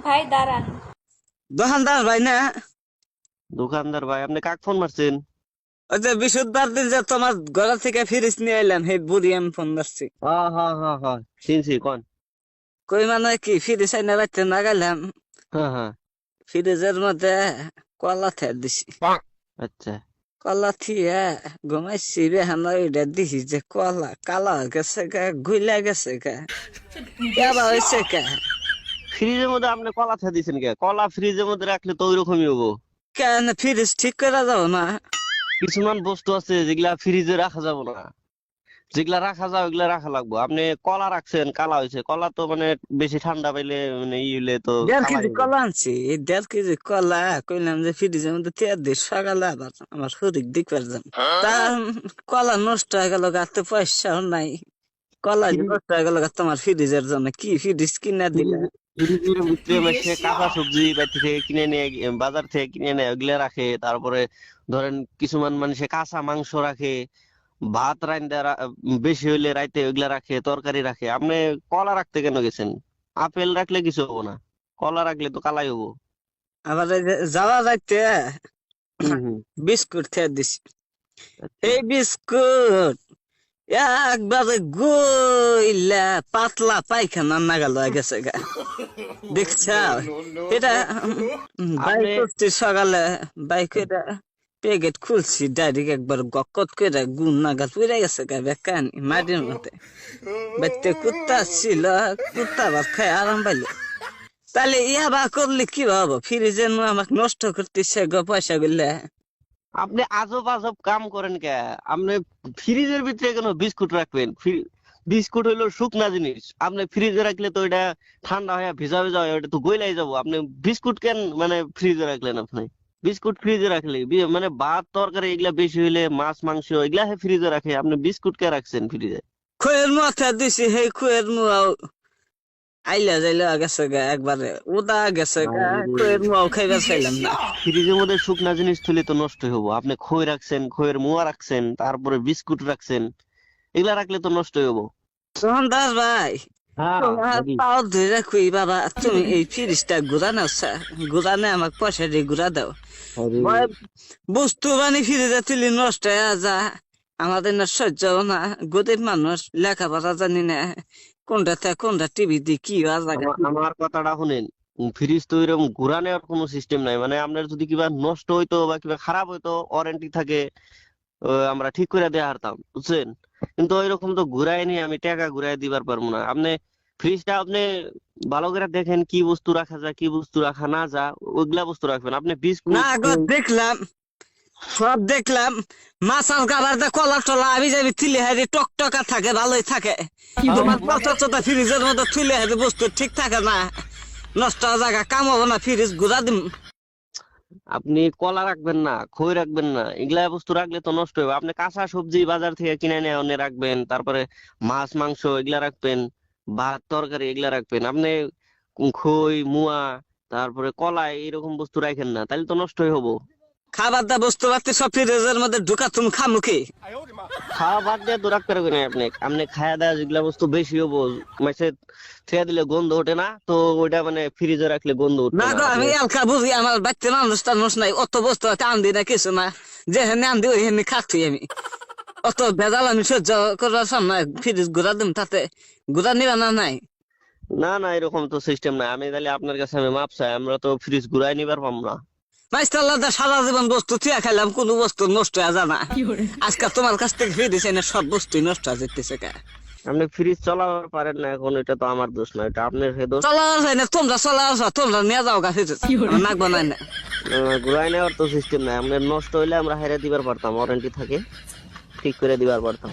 ভাই দাঁড়ান। দোকানদার ভাই না? দোকানদার ভাই, আপনি কাক ফোন মারছেন? ওই যে বিশুদ্ধবার দিন যে তোমার ঘর থেকে ফিরিস নিয়ে এলাম, সেই বুড়ি আমি ফোন মারছি। হ্যাঁ হ্যাঁ হ্যাঁ হ্যাঁ, চিনছি, কোন? কই মানে কি ফিরিস আইনা রাখতে না গেলাম, হ্যাঁ হ্যাঁ। ফ্রিজের মধ্যে কলা থে দিছি। আচ্ছা। কলা থিয়ে ঘুমাইছি বেহানা, ওইটা দিছি যে কলা কালা হয়ে গেছে গা, গুইলা গেছে গা, কেবা হয়েছে কে? ফ্রিজের মধ্যে আপনি কলা থা দিছেন কে? কলা ফ্রিজের মধ্যে রাখলে তো ওইরকমই হবো। কেন ফ্রিজ ঠিক করে যাবো না? কিছুমান বস্তু আছে যেগুলা ফ্রিজে রাখা যাবে না, যেগুলা রাখা যায় ওইগুলা রাখা লাগবো। আপনি কলা রাখছেন, কালা হয়েছে। কলা তো মানে বেশি ঠান্ডা পাইলে মানে ই হইলে তো 1.5 কেজি কালাই হবে। কলা আনছি, এই 1.5 কেজি কলা কইলাম যে ফ্রিজের মধ্যে তেয়ার দিই, সকালে আবার আমার শরীর দেখবার যান। তা কলা নষ্ট হয়ে গেল, গাতে পয়সাও নাই, কলা যে ফ্রিজ- নষ্ট হয়ে গেল তোমার ফ্রিজের জন্য। কি ফ্রিজ কিনা দিলা? ফ্রিজের ভিতরে মাসে কাঁচা সবজি বাইরে থেকে কিনে নিয়ে বাজার থেকে কিনে নেয়, ওগুলা রাখে। তারপরে ধরেন কিছুমান মানুষে কাঁচা মাংস রাখে, ভাত রান্দা বেশি হইলে রাইতে ওইগুলা রাখে, তরকারি রাখে। আপনি কলা রাখতে কেন গেছেন? আপেল রাখলে কিছু হবো না, কলা রাখলে তো কালাই হবো। আবার এই যে যাওয়া যাইতে হম হম। বিস্কুট খেয়ে দিছি। আচ্ছা। এই বিস্কুট একবারে গইলা পাতলা পায়খানা নাগাল হয়ে গেছে গা, দেখছ? এটা বাইক আপনি করছি সকালে, বাইক এটা প্যাকেট খুলছি, ডাইরেক্ট একবার গকত করে গুণ নাগাল পুড়ে গেছে গা, বেকানি মাটির মধ্যে। বাড়িতে কুত্তা ছিল, কুত্তা আবার খাই আরাম পাইলো। তাহলে ইয়া বা করলে কি হবো? ফ্রিজের আমাকে নষ্ট করতেছে গো পয়সা গুলা। আপনি আজব আজব কাম করেন কে? আপনি ফ্রিজের ভিতরে কেন বিস্কুট রাখবেন? বিস্কুট হইলো শুকনা জিনিস, আপনি ফ্রিজে রাখলে তো এটা ঠান্ডা হয়ে ভিজা ভিজা হয়, ওটা তো গইলাই যাবো। আপনি বিস্কুট কেন মানে ফ্রিজে রাখলেন? আপনি বিস্কুট ফ্রিজে রাখলে মানে ভাত তরকারি এগুলা বেশি হইলে, মাছ মাংস এগুলা ফ্রিজে রাখে, আপনি বিস্কুট কে রাখছেন ফ্রিজে? খুয়ের মাথা দিছি, সেই খুয়ের মুয়াও আইলা যাইলা গেছে গা, একবারে উদা গেছে গা, খুয়ের মুয়াও খাইবার চাইলাম না। ফ্রিজের মধ্যে শুকনা জিনিস থুলে তো নষ্ট হবো। আপনি খই রাখছেন, খইয়ের মোয়া রাখছেন, তারপরে বিস্কুট রাখছেন, এগুলা রাখলে তো নষ্ট হবো। তখন দাস ভাই, হ্যাঁ তোমার নাকি? পাও ধরে খুই বাবা, তুমি এই ফ্রিজটা ঘুরানো, ঘুরানে আমাকে পয়সা দিয়ে ঘুরা দাও। আরে, ভয় বস্তু বানি ফ্রিজে তুলি নষ্ট হয়ে যা, আমাদের না সহ্য হবে না। গরিব মানুষ, লেখাপড়া জানি না, কোনটা থেকে কোনটা টিভি দি কি জায়গা। আমার কথাটা শুনেন। ফ্রিজ তো এরকম ঘুরা নেওয়ার কোনো সিস্টেম নাই। মানে আপনার যদি কিবা নষ্ট হইতো বা কিবা খারাপ হইতো, ওয়ারেন্টি থাকে, আমরা ঠিক করে দেয়া হারতাম, বুঝছেন? কিন্তু ওইরকম তো ঘুরাই নিয়ে আমি টাকা ঘুরাই দিবার পারবো না। আপনি ফ্রিজটা আপনি ভালো করে দেখেন কি বস্তু রাখা যায়, কি বস্তু রাখা না যায়, ওইগুলা বস্তু রাখবেন। আপনি না বিস্কুট গো, দেখলাম, সব দেখলাম, মাছাল কাবার দে কলা টলা আমি যাবি থিলে হারি টকটকা থাকে, ভালোই থাকে। তোমার পচা চোতা ফ্রিজের মধ্যে থুলে হারি বস্তু ঠিক থাকে না, নষ্ট হওয়ার জায়গা কাম হবো না, ফ্রিজ ঘুরা দিম। আপনি কলা রাখবেন না, খই রাখবেন না, এগুলা বস্তু রাখলে তো নষ্ট হবে। আপনি কাঁচা সবজি বাজার থেকে কিনে নিয়ে এনে রাখবেন, তারপরে মাছ মাংস এগুলা রাখবেন, ভাত তরকারি এগুলা রাখবেন। আপনি খই মুয়া তারপরে কলা এরকম বস্তু রাখেন না, তাহলে তো নষ্টই হবো। খাবার দা বস্তু পাতি সব ফ্রিজের মধ্যে ঢুকা, তুমি খামুখি। খাওয়া বাদ দিয়ে তো রাখতে পারবেন না। আপনি আপনি খাওয়া দাওয়া যেগুলা বস্তু বেশি হবো, মাসে ছেড়ে দিলে গন্ধ ওঠে না তো, ওইটা মানে ফ্রিজে রাখলে গন্ধ উঠবে না না। গো, আপনি আমি এলকা বুঝি, আমার বাচ্চা মানুষ টানুষ নাই, অত বস্তু কান্দি না কিছু না, যে হেনে আন্দি ওই হেনে খাচ্ছি আমি। অত ভেজাল আমি সহ্য করার সামনে ফ্রিজ ঘুরা দিম, তাতে ঘুরা নিবা না নাই? না না, এরকম তো সিস্টেম নাই। আমি তাহলে আপনার কাছে আমি মাপ চাই, আমরা তো ফ্রিজ ঘুরাই নিবার পাম না। মাইস্টাল্লাহ সারা জীবন বস্তু থিয়া খাইলাম, কোন বস্তু নষ্ট হয়ে যায় না। আজকাল তোমার কাছ থেকে ফিরেছে না, সব বস্তুই নষ্ট হয়ে যেতেছে কে? আপনি ফ্রিজ চালাতে পারেন না এখন, এটা তো আমার দোষ না, এটা আপনার দোষ। চলার হয় না, তোমরা চলার, তোমরা নিয়ে যাও গা ফিরে, নাক বানাই না। ঘুরাই নেওয়ার তো সিস্টেম নাই। আপনার নষ্ট হইলে আমরা হেরে দিবার পারতাম, ওয়ারেন্টি থাকে, ঠিক করে দিবার পারতাম।